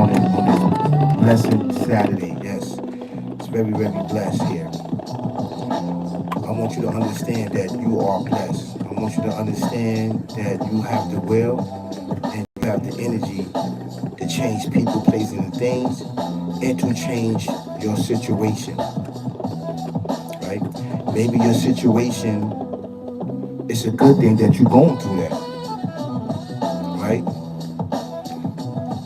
morning on this blessed Saturday. Yes, it's very, very blessed here. I want you to understand that you are blessed. I want you to understand that you have the will and you have the energy to change people, places, and things, and to change your situation, right? Maybe your situation, it's a good thing that you're going through that, right?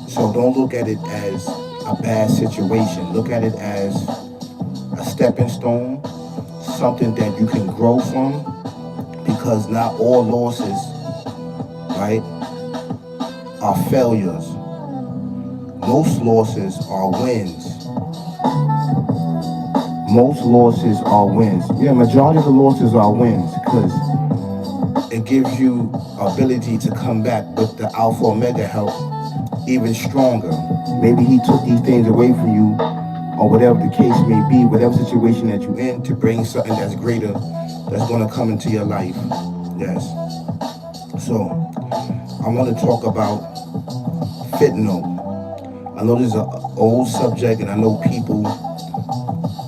So don't look at it as a bad situation. Look at it as a stepping stone, something that you can grow from, because not all losses, right, are failures. Most losses are wins. Most losses are wins. Yeah, majority of the losses are wins because it gives you ability to come back with the Alpha Omega help even stronger. Maybe he took these things away from you, or whatever the case may be, whatever situation that you're in, to bring something that's greater, that's going to come into your life. Yes. So I want to talk about fentanyl. I know this is an old subject, and I know people,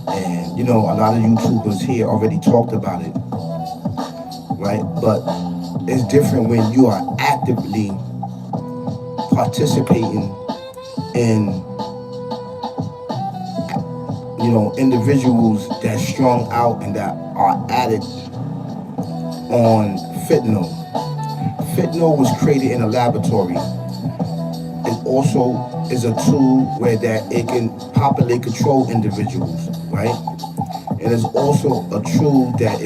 and a lot of YouTubers here already talked about it, right? But it's different when you are actively participating in, individuals that strung out and that are addicts on fentanyl. Fentanyl was created in a laboratory. It also is a tool where that it can populate control individuals, right? And it's also a tool that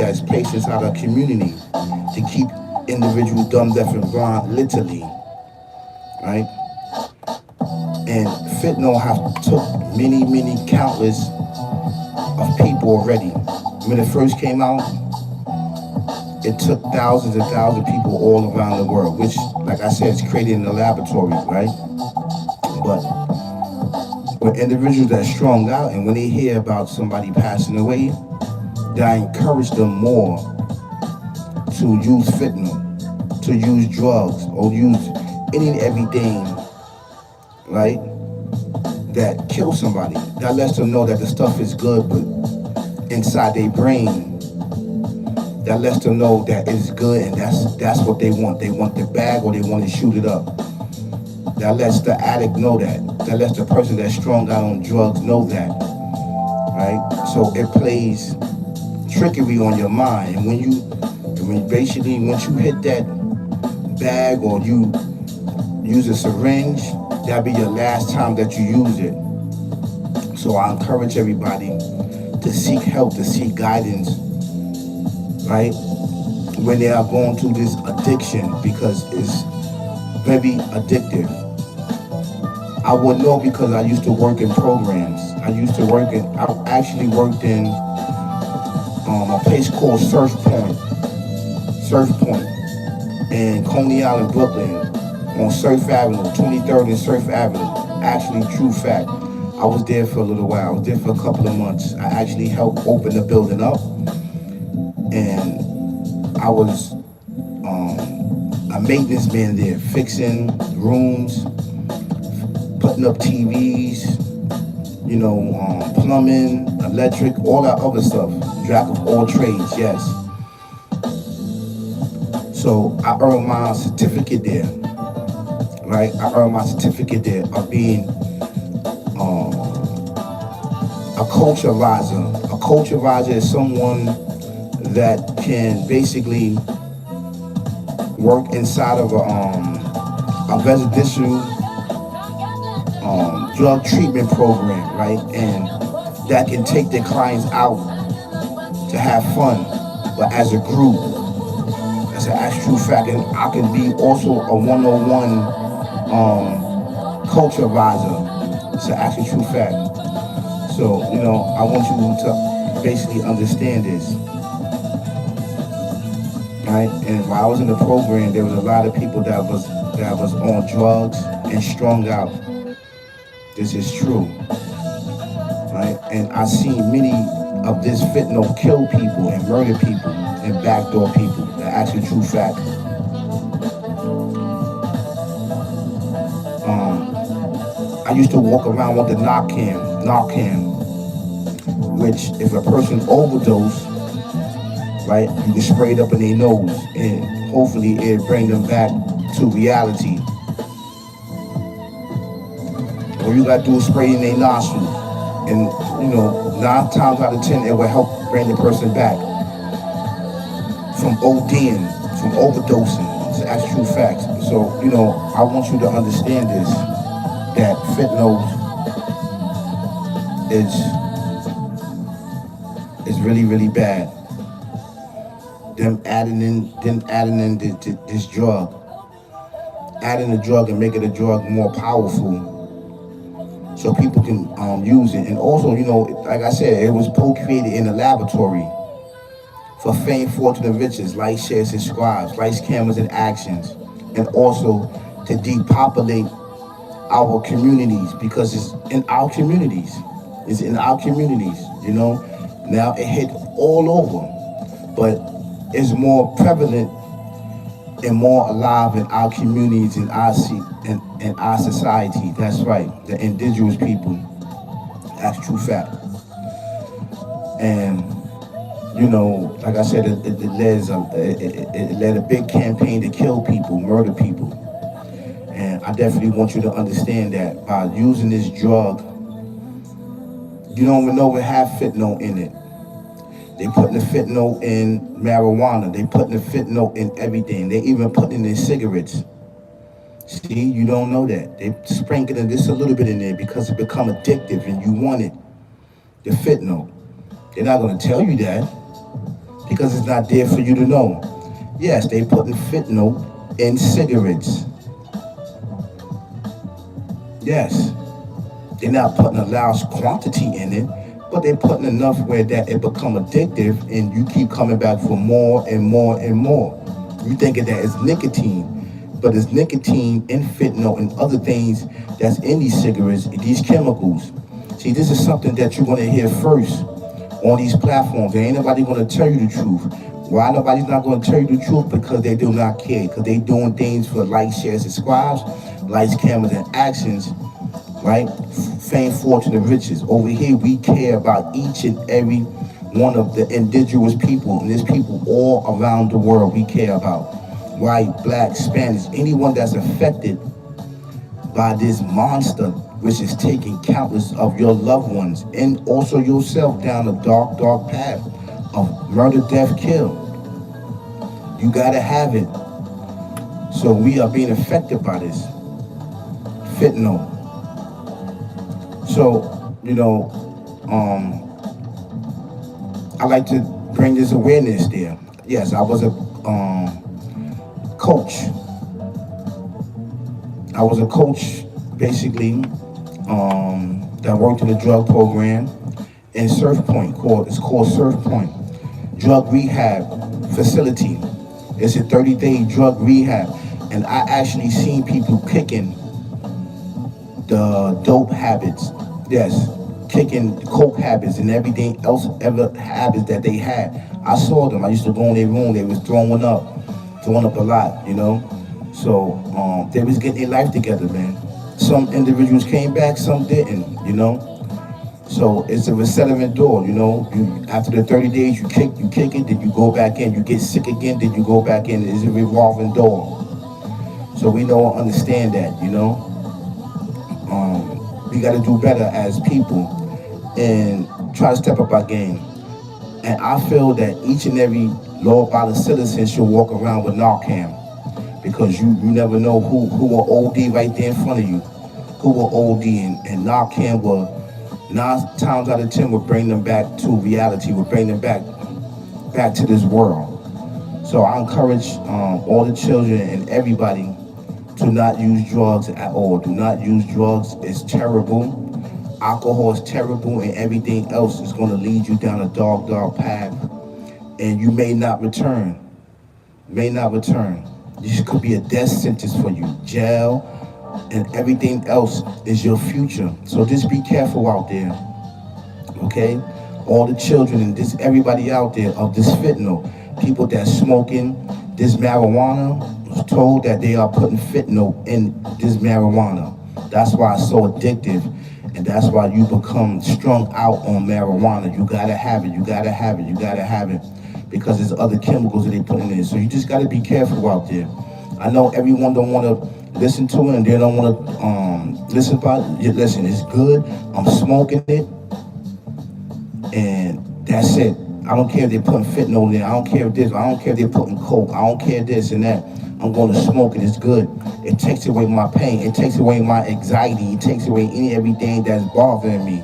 is placed inside a community to keep individuals dumb, deaf, and blind, literally, right? And fentanyl have took many, many countless of people already. When it first came out, it took thousands and thousands of people all around the world, which, like I said, is created in the laboratory, right? But when individuals that strung out and when they hear about somebody passing away, that encourage them more to use fentanyl, to use drugs, or use any and everything, right, that kills somebody. That lets them know that the stuff is good, but inside their brain, that lets them know that it's good, and that's what they want. They want the bag, or they want to shoot it up. That lets the addict know that. That lets the person that's strung out on drugs know that, right? So it plays trickery on your mind. And once you hit that bag or you use a syringe, that'll be your last time that you use it. So I encourage everybody to seek help, to seek guidance, right, when they are going through this addiction, because it's very addictive. I would know because I used to work in programs. I actually worked in a place called Surf Point in Coney Island, Brooklyn, on Surf Avenue, 23rd and Surf Avenue. Actually, true fact. I was there for a little while. I was there for a couple of months. I actually helped open the building up, and I was a maintenance man there, fixing rooms, putting up TVs, plumbing, electric, all that other stuff. Jack of all trades, yes. So I earned my certificate there, right? I earned my certificate there of being a culture advisor. A culture advisor is someone that can basically work inside of a residential drug treatment program, right? And that can take their clients out to have fun, but as a group. That's an actual fact. And I can be also a one-on-one culture advisor. It's an actual true fact. So, I want you to basically understand this, right? And while I was in the program, there was a lot of people that was on drugs and strung out. This is true, right? And I seen many of this fentanyl kill people and murder people and backdoor people. That's actually true fact. I used to walk around with the Narcan, which if a person overdose, right, you can spray it up in their nose, and hopefully it bring them back to reality. All you gotta do is spray in their nostrils, and 9 times out of 10 it will help bring the person back from ODing, from overdosing. That's true facts. So I want you to understand this, that fentanyl is really, really bad. Them adding in this drug, adding the drug and making the drug more powerful, so people can use it. And also, like I said, it was co-created in a laboratory for fame, fortune, and riches, like, share, subscribe, likes, cameras, and actions, and also to depopulate our communities, because it's in our communities. It's in our communities, Now it hit all over, but it's more prevalent and more alive in our communities, in our society. That's right, the indigenous people. That's true fact. And like I said, it led a big campaign to kill people, murder people. And I definitely want you to understand that by using this drug, you don't even know it have fentanyl in it. They putting the fentanyl in marijuana. They putting the fentanyl in everything. They even putting it in cigarettes. See, you don't know that. They sprinkling just a little bit in there because it become addictive and you want it. The fentanyl. They're not going to tell you that because it's not there for you to know. Yes, they putting fentanyl in cigarettes. Yes. They're not putting a large quantity in it, but they're putting enough where that it become addictive and you keep coming back for more and more and more. You thinking that it's nicotine, but it's nicotine and fentanyl and other things that's in these cigarettes, these chemicals. See, this is something that you're going to hear first on these platforms. There ain't nobody going to tell you the truth. Why nobody's not going to tell you the truth? Because they do not care. Because they doing things for likes, shares, subscribes, likes, cameras, and actions, right? Fame, fortune, and riches. Over here, we care about each and every one of the indigenous people, and there's people all around the world we care about. White, black, Spanish, anyone that's affected by this monster, which is taking countless of your loved ones and also yourself down a dark, dark path of murder, death, kill. You gotta have it. So we are being affected by this fentanyl. So, I like to bring this awareness there. Yes, I was a coach. I was a coach, basically, that worked in the drug program in Surf Point. It's called Surf Point Drug Rehab Facility. It's a 30-day drug rehab, and I actually seen people kicking the dope habits. Yes, kicking coke habits and everything else, ever habits that they had. I saw them. I used to go in their room. They was throwing up a lot, So they was getting their life together, man. Some individuals came back, some didn't, So it's a resettlement door, after the 30 days, you kick it, then you go back in. You get sick again, then you go back in. It's a revolving door. So we know and understand that, we got to do better as people and try to step up our game. And I feel that each and every law-abiding citizen should walk around with Narcan, because you never know who will OD right there in front of you, who will OD, and Narcan will 9 times out of 10 will bring them back to reality, will bring them back to this world. So I encourage all the children and everybody to not use drugs at all. Do not use drugs. It's terrible. Alcohol is terrible, and everything else is going to lead you down a dark, dark path, and you may not return. This could be a death sentence for you, jail, and everything else is your future. So just be careful out there, okay? All the children and everybody out there of this fentanyl, people that's smoking this marijuana, was told that they are putting fentanyl in this marijuana. That's why it's so addictive, and that's why you become strung out on marijuana. You gotta have it, you gotta have it, you gotta have it, because there's other chemicals that they put in it. So you just gotta be careful out there. I know everyone don't want to listen to it, and they don't want to listen about it. Listen, it's good. I'm smoking it, and that's it. I don't care if they're putting fentanyl in. I don't care if this. I don't care if they're putting coke. I don't care this and that. I'm going to smoke it. It's good. It takes away my pain. It takes away my anxiety. It takes away everything that's bothering me.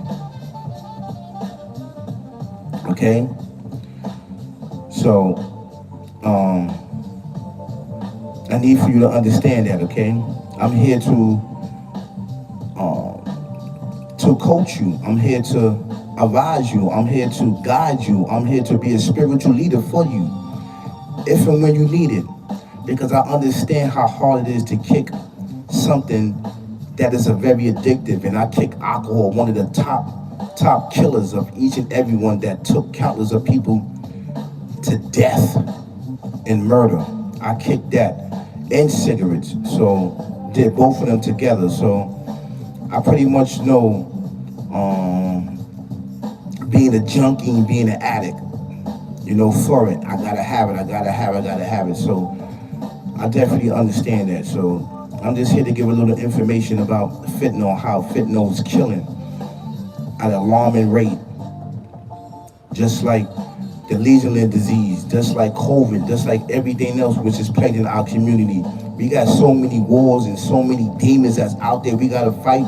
Okay? So, I need for you to understand that, okay? I'm here to coach you. I'm here to advise you. I'm here to guide you. I'm here to be a spiritual leader for you, if and when you need it. Because I understand how hard it is to kick something that is a very addictive. And I kick alcohol, one of the top killers of each and every one that took countless of people to death and murder. I kicked that, and cigarettes. So did both of them together. So I pretty much know being a junkie and being an addict, for it. I gotta have it, I gotta have it, I gotta have it. So I definitely understand that. So I'm just here to give a little information about fentanyl, how fentanyl is killing at an alarming rate. Just like the Legionnaire disease, just like COVID, just like everything else which is plaguing our community. We got so many wars and so many demons that's out there we gotta fight.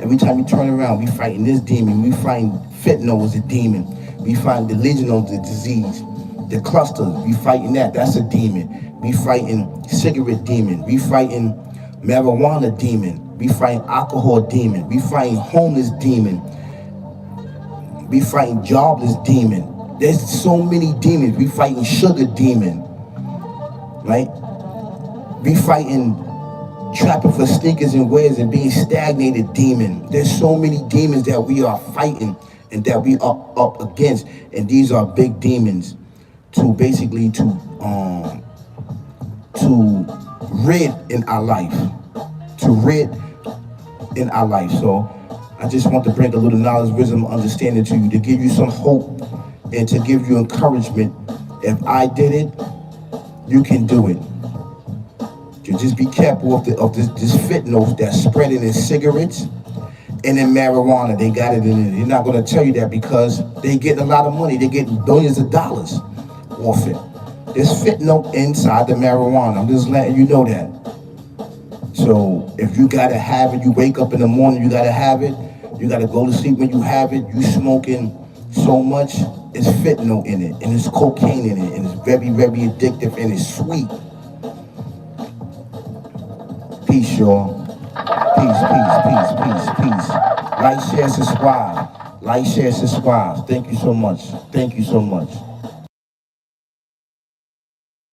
Every time we turn around, we fighting this demon. We find fentanyl is a demon. We find the Legionnaire disease, the clusters. We fighting that. That's a demon. We fighting cigarette demon. We fighting marijuana demon. We fighting alcohol demon. We fighting homeless demon. We fighting jobless demon. There's so many demons. We fighting sugar demon, right? We fighting trapping for sneakers and wears and being stagnated demon. There's so many demons that we are fighting and that we are up against, and these are big demons to basically to rid in our life, So I just want to bring a little knowledge, wisdom, understanding to you, to give you some hope and to give you encouragement. If I did it, you can do it. You just be careful of this fentanyl that's spreading in cigarettes and in marijuana. They got it in it. They're not going to tell you that because they're getting a lot of money. They're getting billions of dollars off it. There's fentanyl inside the marijuana. I'm just letting you know that. So if you got to have it, you wake up in the morning, you got to have it. You got to go to sleep when you have it. You smoking so much, it's fentanyl in it, and it's cocaine in it, and it's very, very addictive, and it's sweet. Peace, y'all. Peace. Like, share, subscribe. Thank you so much.